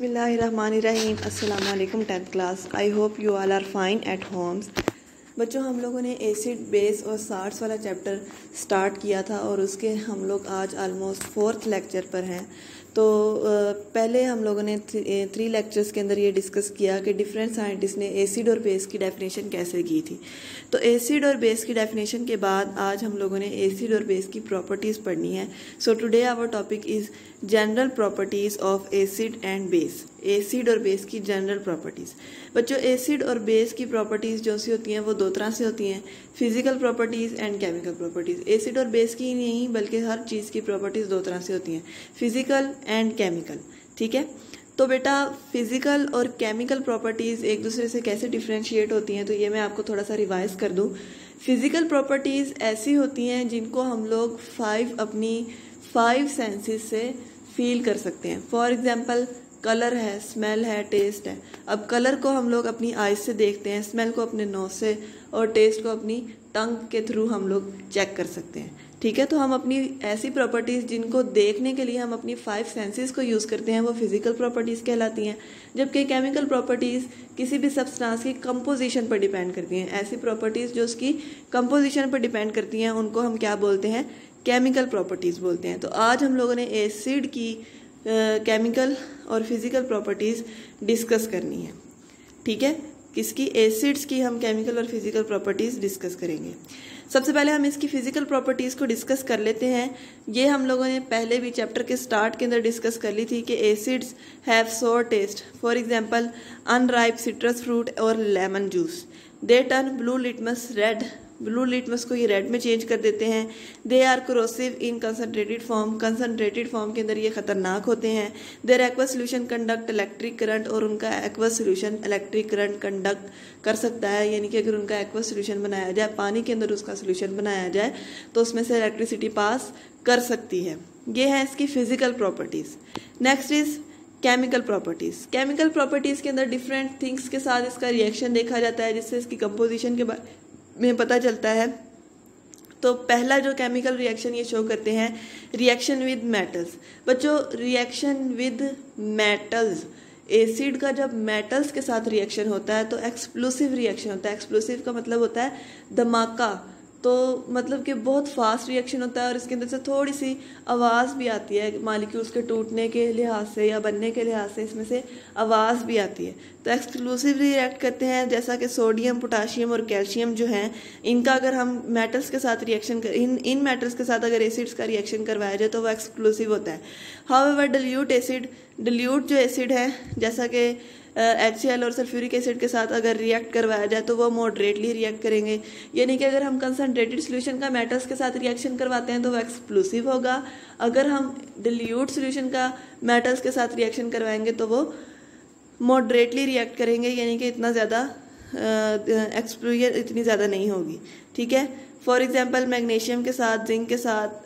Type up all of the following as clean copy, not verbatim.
बिस्मिल्लाहिर्रहमानिर्रहीम। अस्सलाम वालेकुम 10th class. I hope you all are fine at homes. बच्चों, हम लोगों ने एसिड बेस और साल्ट्स वाला चैप्टर स्टार्ट किया था और उसके हम लोग आज ऑलमोस्ट 4th लेक्चर पर हैं। तो पहले हम लोगों ने 3 लेक्चर्स के अंदर ये डिस्कस किया कि डिफरेंट साइंटिस्ट ने एसिड और बेस की डेफिनेशन कैसे की थी। तो एसिड और बेस की डेफिनेशन के बाद आज हम लोगों ने एसिड और बेस की प्रॉपर्टीज़ पढ़नी है। So today our topic is general properties of acid and base. Acid और बेस की जनरल प्रॉपर्टीज़। बच्चों, एसिड और बेस की प्रॉपर्टीज़ जो सी होती हैं वो 2 तरह से होती हैं, physical properties and chemical properties. Acid और बेस की नहीं बल्कि हर चीज़ की प्रॉपर्टीज़ 2 तरह से होती हैं, फिजिकल एंड केमिकल। ठीक है, तो बेटा फिजिकल और केमिकल प्रॉपर्टीज़ एक दूसरे से कैसे डिफ्रेंशिएट होती हैं, तो ये मैं आपको थोड़ा सा रिवाइज कर दूं। फिजिकल प्रॉपर्टीज़ ऐसी होती हैं जिनको हम लोग अपनी 5 सेंसेस से फील कर सकते हैं। फॉर एग्जाम्पल, कलर है, स्मेल है, टेस्ट है। अब कलर को हम लोग अपनी आइज से देखते हैं, स्मेल को अपने नोज से और टेस्ट को अपनी टंग के थ्रू हम लोग चेक कर सकते हैं। ठीक है, तो हम अपनी ऐसी प्रॉपर्टीज़ जिनको देखने के लिए हम अपनी 5 सेंसेस को यूज़ करते हैं वो फिजिकल प्रॉपर्टीज़ कहलाती हैं। जबकि केमिकल प्रॉपर्टीज़ किसी भी सब्सटेंस की कंपोजिशन पर डिपेंड करती हैं। ऐसी प्रॉपर्टीज़ जो उसकी कंपोजिशन पर डिपेंड करती हैं उनको हम क्या बोलते हैं, केमिकल प्रॉपर्टीज़ बोलते हैं। तो आज हम लोगों ने एसिड की केमिकल और फिजिकल प्रॉपर्टीज़ डिस्कस करनी है। ठीक है, किसकी? एसिड्स की हम केमिकल और फिजिकल प्रॉपर्टीज़ डिस्कस करेंगे। सबसे पहले हम इसकी फिजिकल प्रॉपर्टीज़ को डिस्कस कर लेते हैं। ये हम लोगों ने पहले भी चैप्टर के स्टार्ट के अंदर डिस्कस कर ली थी कि acids have sour taste. For example, unripe citrus fruit और lemon juice. They turn blue litmus red. Blue litmus को ये रेड में चेंज कर देते हैं। They are corrosive in concentrated form. Concentrated form के अंदर ये खतरनाक होते हैं। Their aqueous solution conduct electric current. और उनका aqueous solution electric current conduct कर सकता है, यानी कि अगर उनका एक्वस सोल्यूशन बनाया जाए, पानी के अंदर उसका सोल्यूशन बनाया जाए तो उसमें से इलेक्ट्रिसिटी पास कर सकती है। ये है इसकी physical properties. Next is chemical properties. Chemical properties के अंदर डिफरेंट थिंग्स के साथ इसका रिएक्शन देखा जाता है जिससे इसकी कंपोजिशन के बारे में पता चलता है। तो पहला जो केमिकल रिएक्शन ये शो करते हैं, रिएक्शन विद मेटल्स। बच्चों, रिएक्शन विद मेटल्स, एसिड का जब मेटल्स के साथ रिएक्शन होता है तो एक्सप्लोसिव रिएक्शन होता है। एक्सप्लोसिव का मतलब होता है धमाका। तो मतलब कि बहुत फास्ट रिएक्शन होता है और इसके अंदर से थोड़ी सी आवाज़ भी आती है, मॉलिक्यूल्स के टूटने के लिहाज से या बनने के लिहाज से इसमें से आवाज़ भी आती है। तो एक्सक्लूसिवली रिएक्ट करते हैं, जैसा कि सोडियम, पोटाशियम और कैल्शियम जो हैं, इनका अगर हम मेटल्स के साथ रिएक्शन कर इन मेटल्स के साथ अगर एसिड्स का रिएक्शन करवाया जाए तो वो एक्सक्लूसिव होता है। हाउएवर डिल्यूट एसिड, डिल्यूट जो एसिड है जैसा कि HCl और सल्फ्यूरिक एसिड के साथ अगर रिएक्ट करवाया जाए तो वो मॉडरेटली रिएक्ट करेंगे। यानी कि अगर हम कंसनट्रेटेड सोल्यूशन का मेटल्स के साथ रिएक्शन करवाते हैं तो वो एक्सप्लोसिव होगा। अगर हम डिल्यूट सोल्यूशन का मेटल्स के साथ रिएक्शन करवाएंगे तो वो मॉडरेटली रिएक्ट करेंगे, यानी कि इतना ज़्यादा एक्सप्लोजन इतनी ज़्यादा नहीं होगी। ठीक है, फॉर एग्जांपल मैग्नीशियम के साथ, जिंक के साथ,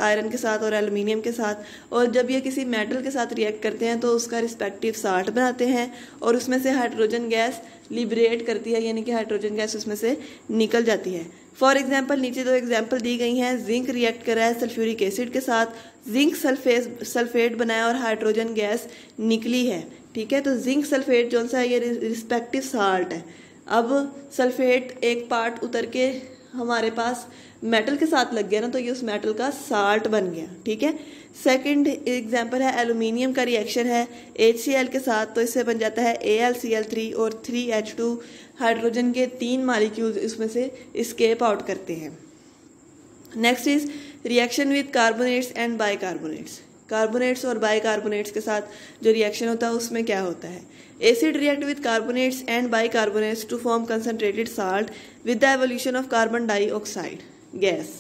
आयरन के साथ और एल्युमिनियम के साथ। और जब ये किसी मेटल के साथ रिएक्ट करते हैं तो उसका रिस्पेक्टिव साल्ट बनाते हैं और उसमें से हाइड्रोजन गैस लिबरेट करती है, यानी कि हाइड्रोजन गैस उसमें से निकल जाती है। फॉर एग्जाम्पल, नीचे 2 एग्जाम्पल दी गई हैं। जिंक रिएक्ट कर रहा है सल्फ्यूरिक एसिड के साथ, जिंक सल्फेट बनाया और हाइड्रोजन गैस निकली है। ठीक है, तो जिंक सल्फेट जो सा है ये रिस्पेक्टिव साल्ट है। अब सल्फेट एक पार्ट उतर के हमारे पास मेटल के साथ लग गया ना, तो ये उस मेटल का साल्ट बन गया। ठीक है, सेकंड एग्जांपल है एल्युमिनियम का रिएक्शन है HCl के साथ, तो इससे बन जाता है AlCl3 और 3H2। हाइड्रोजन के 3 मॉलिक्यूल्स इसमें से एस्केप आउट करते हैं। Next is reaction with carbonates and bicarbonates. Carbonates और बाइकार्बोनेट्स के साथ जो रिएक्शन होता है उसमें क्या होता है, acid react with carbonates and bicarbonates to form concentrated salt with the evolution of carbon dioxide gas.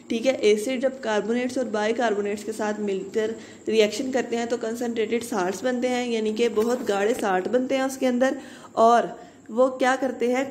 ठीक है, एसिड जब कार्बोनेट्स और बाइकार्बोनेट्स के साथ मिलकर रिएक्शन करते हैं तो कंसनट्रेटेड साल्ट्स बनते हैं, यानी कि बहुत गाढ़े साल्ट बनते हैं उसके अंदर। और वो क्या करते हैं,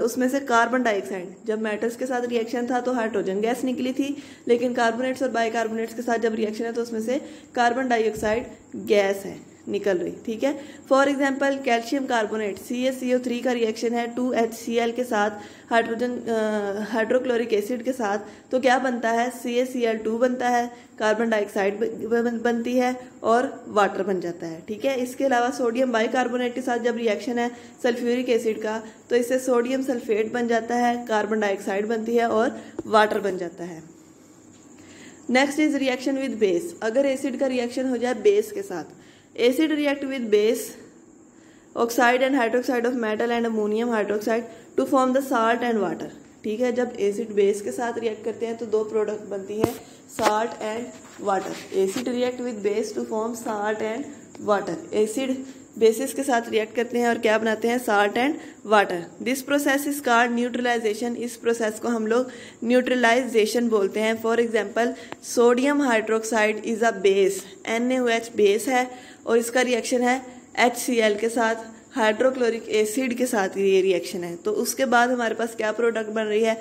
उसमें से कार्बन डाइऑक्साइड, जब मेटल्स के साथ रिएक्शन था तो हाइड्रोजन गैस निकली थी, लेकिन कार्बोनेट्स और बाइकार्बोनेट्स के साथ जब रिएक्शन है तो उसमें से कार्बन डाइऑक्साइड गैस है। निकल रही, ठीक है। For example calcium carbonate CaCO3 का रिएक्शन है 2HCl के साथ हाइड्रोक्लोरिक एसिड के साथ, तो क्या बनता है, CaCl2 बनता है, कार्बन डाइऑक्साइड बनती है और वाटर बन जाता है, ठीक है। इसके अलावा सोडियम बाइकार्बोनेट के साथ जब रिएक्शन है सल्फ्यूरिक एसिड का, तो इससे सोडियम सल्फेट बन जाता है, कार्बन डाइऑक्साइड बनती है और वाटर बन जाता है। Next is reaction with base. अगर एसिड का रिएक्शन हो जाए बेस के साथ, acid react with base oxide and hydroxide of metal and ammonium hydroxide to form the salt and water, ठीक है। जब एसिड बेस के साथ रिएक्ट करते हैं तो दो प्रोडक्ट बनती है, salt and water. Acid react with base to form salt and water. Acid bases के साथ रिएक्ट करते हैं और क्या बनाते हैं, salt and water. This process is called neutralization. इस प्रोसेस को हम लोग न्यूट्रलाइजेशन बोलते हैं। For example sodium hydroxide is a base, NaOH base है और इसका रिएक्शन है HCl के साथ, हाइड्रोक्लोरिक एसिड के साथ ये रिएक्शन है। तो उसके बाद हमारे पास क्या प्रोडक्ट बन रही है,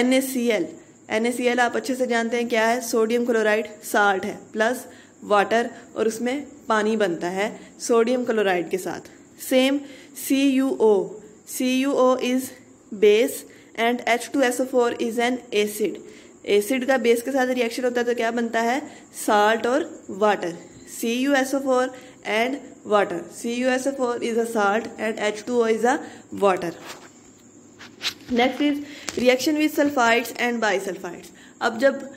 NaCl। NaCl आप अच्छे से जानते हैं क्या है, सोडियम क्लोराइड साल्ट है प्लस वाटर और उसमें पानी बनता है सोडियम क्लोराइड के साथ। Same CuO is base and H2SO4 is an acid. Acid का बेस के साथ रिएक्शन होता है तो क्या बनता है, साल्ट और water. CuSO4 and water. CuSO4 is a salt and H2O is a water. Next is reaction with sulphides and bisulphides. अब जब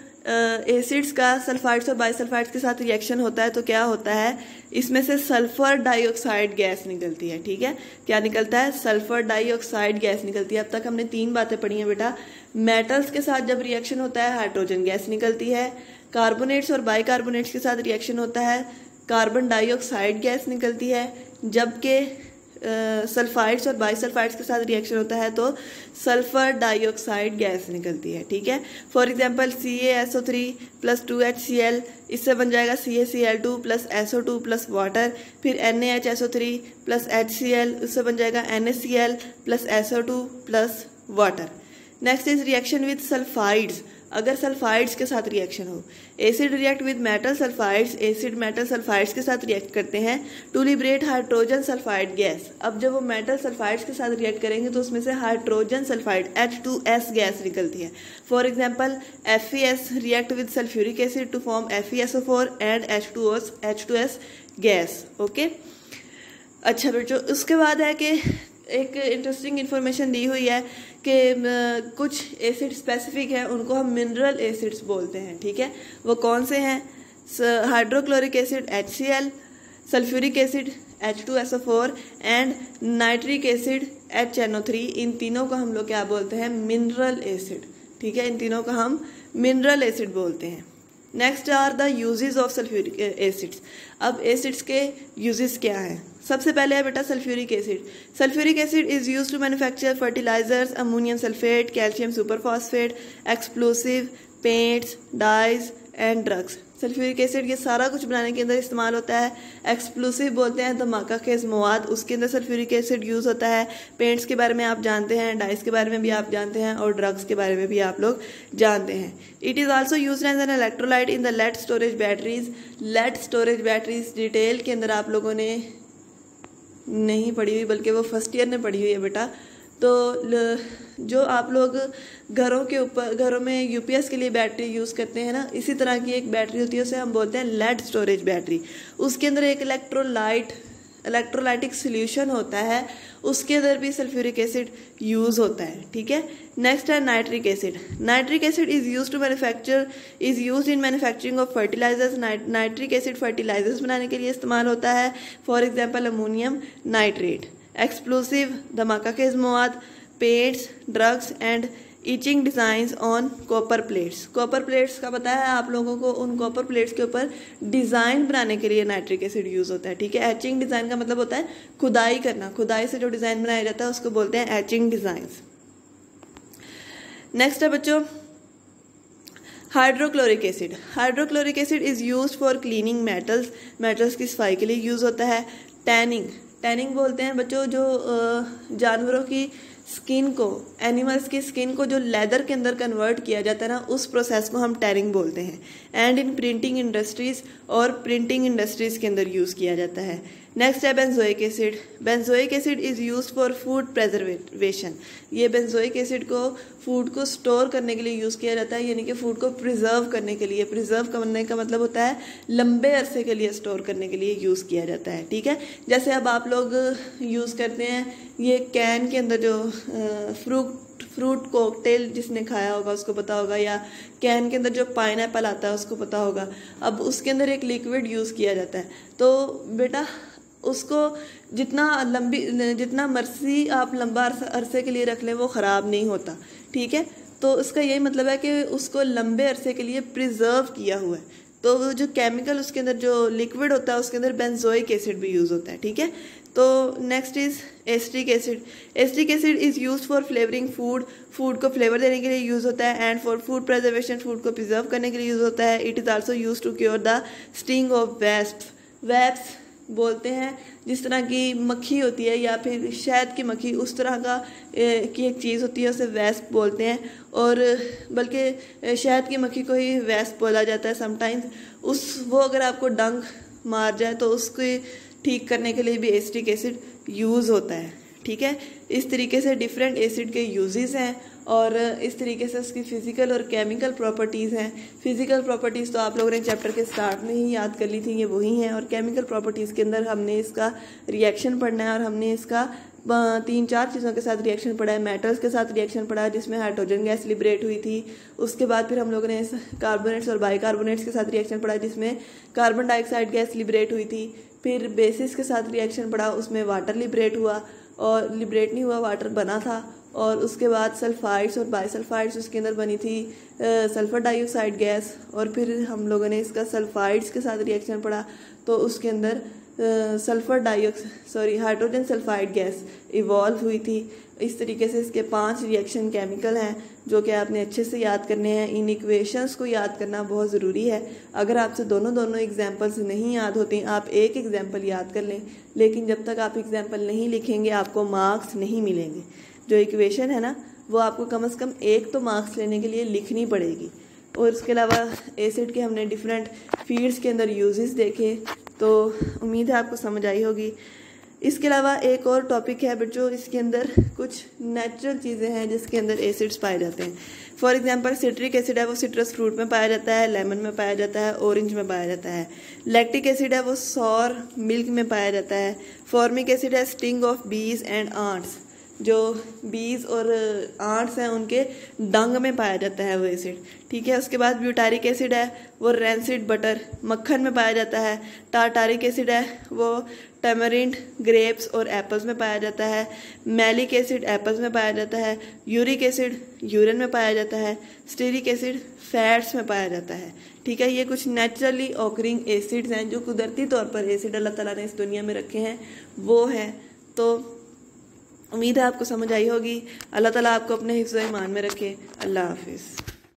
एसिड्स का सल्फाइड्स और बाइसल्फाइड्स के साथ रिएक्शन होता है तो क्या होता है, इसमें से सल्फर डाइऑक्साइड गैस निकलती है, ठीक है। क्या निकलता है, सल्फर डाइऑक्साइड गैस निकलती है। अब तक हमने 3 बातें पढ़ी हैं बेटा। मेटल्स के साथ जब रिएक्शन होता है हाइड्रोजन गैस निकलती है, कार्बोनेट्स और बाइकार्बोनेट्स के साथ रिएक्शन होता है कार्बन डाइऑक्साइड गैस निकलती है, जबकि सल्फाइड्स और बाइसल्फाइड्स के साथ रिएक्शन होता है तो सल्फर डाइऑक्साइड गैस निकलती है, ठीक है। For example CaSO3 plus 2HCl, इससे बन जाएगा CaCl2 plus SO2 plus water. फिर NaHSO3 प्लस HCl, उससे बन जाएगा NaCl plus SO2 plus water. Next is reaction with sulphides. अगर सल्फाइड्स के साथ रिएक्शन हो, acid react with metal sulphides, acid metal sulphides के साथ रिएक्ट करते हैं to liberate hydrogen sulphide gas. अब जब वो मेटल सल्फाइड्स के साथ रिएक्ट करेंगे तो उसमें से हाइड्रोजन सल्फाइड H2S गैस निकलती है। For example FeS react with sulphuric acid to form FeSO4 and H2S gas, okay. अच्छा बच्चों, उसके बाद है कि एक इंटरेस्टिंग इन्फॉर्मेशन दी हुई है कि कुछ एसिड स्पेसिफिक है, उनको हम मिनरल एसिड्स बोलते हैं, ठीक है। वो कौन से हैं, hydrochloric acid HCl, sulphuric acid H2SO4 and nitric acid HNO3। इन तीनों को हम लोग क्या बोलते हैं, मिनरल एसिड, ठीक है। इन तीनों को हम मिनरल एसिड बोलते हैं। Next are the uses of sulphuric acids. अब एसिड्स के यूजेस क्या हैं, सबसे पहले है बेटा sulphuric acid. Sulphuric acid is used to manufacture fertilizers, ammonium sulphate, calcium superphosphate, explosive, paints, dyes and drugs. Sulphuric acid ये सारा कुछ बनाने के अंदर इस्तेमाल होता है। एक्सप्लोसिव बोलते हैं धमाका खेज मवाद, उसके अंदर सल्फ्यूरिक एसिड यूज होता है। पेंट्स के बारे में आप जानते हैं, डाइस के बारे में भी आप जानते हैं और ड्रग्स के बारे में भी आप लोग जानते हैं। It is also use as an electrolyte in the lead storage batteries. Lead storage batteries detail के अंदर आप लोगों ने नहीं पढ़ी हुई, बल्कि वो फर्स्ट ईयर ने पढ़ी हुई है बेटा। तो जो आप लोग घरों में UPS के लिए बैटरी यूज़ करते हैं ना, इसी तरह की एक बैटरी होती है, उसे हम बोलते हैं लेड स्टोरेज बैटरी। उसके अंदर एक इलेक्ट्रोलाइटिक सोल्यूशन होता है, उसके अंदर भी सल्फ्यूरिक एसिड यूज़ होता है, ठीक है। नेक्स्ट है nitric acid. Nitric acid is use in manufacturing of fertilizers. Nitric acid fertilizers बनाने के लिए इस्तेमाल होता है। For example ammonium nitrate. Explosive धमाका खेज मवाद, paints, drugs and etching designs on copper plates. Copper plates का पता है आप लोगों को, उन कॉपर प्लेट्स के ऊपर डिजाइन बनाने के लिए नाइट्रिक एसिड यूज होता है, ठीक है। एचिंग डिजाइन का मतलब होता है खुदाई करना, खुदाई से जो डिजाइन बनाया जाता है उसको बोलते हैं एचिंग डिजाइंस। नेक्स्ट है बच्चों hydrochloric acid. Hydrochloric acid is used for cleaning metals, metals की सफाई के लिए यूज होता है। टैनिंग बोलते हैं बच्चों जो जानवरों की स्किन को, एनिमल्स की स्किन को जो लेदर के अंदर कन्वर्ट किया जाता है ना, उस प्रोसेस को हम टैरिंग बोलते हैं। एंड इन प्रिंटिंग इंडस्ट्रीज, और प्रिंटिंग इंडस्ट्रीज के अंदर यूज़ किया जाता है। नेक्स्ट है benzoic acid. Benzoic acid is used for food preservation. ये बेंजोइक एसिड को फूड को स्टोर करने के लिए यूज़ किया जाता है, यानी कि फूड को प्रिजर्व करने के लिए। प्रिजर्व करने का मतलब होता है लंबे अरसे के लिए स्टोर करने के लिए यूज़ किया जाता है। ठीक है, जैसे अब आप लोग यूज़ करते हैं ये कैन के अंदर जो फ्रूट कॉकटेल, जिसने खाया होगा उसको पता होगा, या कैन के अंदर जो पाइनएप्पल आता है उसको पता होगा। अब उसके अंदर एक लिक्विड यूज़ किया जाता है, तो बेटा उसको जितना मर्जी आप लंबा अरसे के लिए रख लें वो ख़राब नहीं होता। ठीक है, तो उसका यही मतलब है कि उसको लंबे अरसे के लिए प्रिजर्व किया हुआ है। तो वो जो केमिकल उसके अंदर जो लिक्विड होता है उसके अंदर बेंजोइक एसिड भी यूज़ होता है। ठीक है, तो next is acetic acid. Acetic acid is use for flavouring food. Food को फ्लेवर देने के लिए यूज़ होता है। And for food preservation, food को प्रिजर्व करने के लिए यूज़ होता है। It is also use to cure the sting of wasps बोलते हैं, जिस तरह की मक्खी होती है या फिर शहद की मक्खी, उस तरह की एक चीज़ होती है, उसे वेस्प बोलते हैं। और बल्कि शहद की मक्खी को ही वेस्प बोला जाता है समटाइम्स। वो अगर आपको डंक मार जाए तो उसको ठीक करने के लिए भी एसिटिक एसिड यूज़ होता है। ठीक है, इस तरीके से डिफरेंट एसिड के यूजेस हैं और इस तरीके से उसकी फ़िज़िकल और केमिकल प्रॉपर्टीज़ हैं। फ़िज़िकल प्रॉपर्टीज़ तो आप लोगों ने चैप्टर के स्टार्ट में ही याद कर ली थी, ये वही हैं। और केमिकल प्रॉपर्टीज़ के अंदर हमने इसका रिएक्शन पढ़ना है, और हमने इसका 3-4 चीज़ों के साथ रिएक्शन पढ़ा है। मेटल्स के साथ रिएक्शन पढ़ा है जिसमें हाइड्रोजन गैस लिबरेट हुई थी। उसके बाद फिर हम लोगों ने कार्बोनेट्स और बाइकार्बोनेट्स के साथ रिएक्शन पढ़ा जिसमें कार्बन डाइऑक्साइड गैस लिबरेट हुई थी। फिर बेसिस के साथ रिएक्शन पढ़ा, उसमें वाटर लिबरेट हुआ, और लिबरेट नहीं हुआ, वाटर बना था। और उसके बाद सल्फाइड्स और बाइसल्फाइड्स उसके अंदर बनी थी सल्फर डाइऑक्साइड गैस। और फिर हम लोगों ने इसका सल्फाइड्स के साथ रिएक्शन पढ़ा, तो उसके अंदर हाइड्रोजन सल्फाइड गैस इवॉल्व हुई थी। इस तरीके से इसके 5 रिएक्शन केमिकल हैं जो कि आपने अच्छे से याद करने हैं। इन इक्वेशंस को याद करना बहुत ज़रूरी है। अगर आपसे दोनों एग्जाम्पल्स नहीं याद होती, आप एक एग्जाम्पल याद कर लें, लेकिन जब तक आप एग्जाम्पल नहीं लिखेंगे आपको मार्क्स नहीं मिलेंगे। जो इक्वेशन है ना, वो आपको कम से कम एक तो मार्क्स लेने के लिए लिखनी पड़ेगी। और इसके अलावा एसिड के हमने डिफरेंट फीड्स के अंदर यूजेस देखे, तो उम्मीद है आपको समझ आई होगी। इसके अलावा एक और टॉपिक है बच्चों, इसके अंदर कुछ नेचुरल चीज़ें हैं जिसके अंदर एसिड्स पाए जाते हैं। फॉर एग्जांपल सिट्रिक एसिड है वो सिट्रस फ्रूट में पाया जाता है, लेमन में पाया जाता है, ऑरेंज में पाया जाता है। लैक्टिक एसिड है वो सॉर मिल्क में पाया जाता है। फॉर्मिक एसिड है स्टिंग ऑफ बीज एंड आंट्स, जो बीज और आंट्स हैं उनके डंग में पाया जाता है वो एसिड। ठीक है, उसके बाद ब्यूटारिक एसिड है वो रैंसिड बटर मक्खन में पाया जाता है। टार्टारिक एसिड है वो टैमरिंड ग्रेप्स और एप्पल्स में पाया जाता है। मैलिक एसिड एप्पल्स में पाया जाता है। यूरिक एसिड यूरिन में पाया जाता है। स्टीरिक एसिड फैट्स में पाया जाता है। ठीक है, ये कुछ नेचुरली ऑकरिंग एसिड्स हैं जो कुदरती तौर पर एसिड अल्लाह ताला ने इस दुनिया में रखे हैं, वो हैं। तो उम्मीद है आपको समझ आई होगी। अल्लाह ताला आपको अपने हिफ्ज़-ए-ईमान में रखे। अल्लाह हाफिज़।